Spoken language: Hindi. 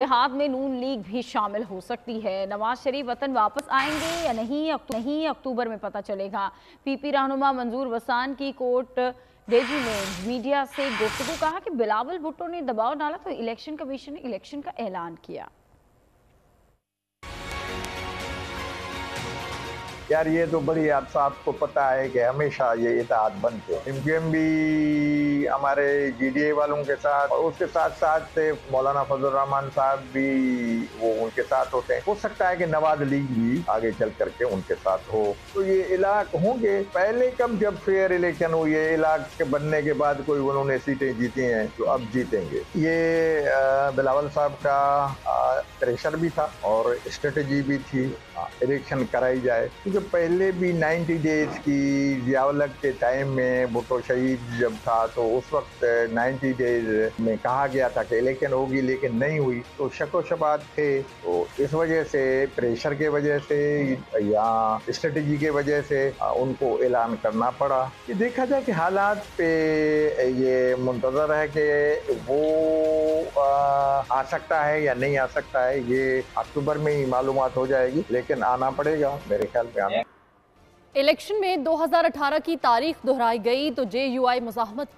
हाथ में नून लीग भी शामिल हो सकती है। नवाज शरीफ वतन वापस आएंगे या नहीं, अक्टूबर में पता चलेगा। पीपी रहनुमा मंजूर वसान की कोर्ट डेजी में मीडिया से गुफ्तगू, कहा कि बिलावल भुट्टो ने दबाव डाला तो इलेक्शन कमीशन ने इलेक्शन का ऐलान किया। यार ये तो बड़ी हादसा, आपको पता है कि हमेशा ये इत्तेहाद बनते हैं। एमक्यूएम भी हमारे जीडीए वालों के साथ और उसके साथ साथ मौलाना फजल रहमान साहब भी वो उनके साथ होते हैं। हो सकता है कि नवाज लीग भी आगे चल करके उनके साथ हो। तो ये इलाक होंगे पहले कब, जब फेयर इलेक्शन हुई है, इलाक के बनने के बाद कोई उन्होंने सीटें जीती हैं तो अब जीतेंगे। ये बिलावल साहब का प्रेशर भी था और स्ट्रेटेजी भी थी इलेक्शन कराई जाए, क्योंकि पहले भी 90 डेज की जियाउल के टाइम में भुट्टो शहीद जब था तो उस वक्त 90 डेज में कहा गया था कि इलेक्शन होगी, लेकिन नहीं हुई। तो शको शबात थे। तो इस वजह से, प्रेशर के वजह से या स्ट्रेटेजी के वजह से उनको ऐलान करना पड़ा। कि देखा जाए कि हालात पे ये मुंतजर है कि वो आ सकता है या नहीं आ सकता है, ये अक्टूबर में ही मालूमात हो जाएगी, लेकिन आना पड़ेगा मेरे ख्याल में आना। इलेक्शन में 2018 की तारीख दोहराई गई तो जेयूआई मुज़ाहमत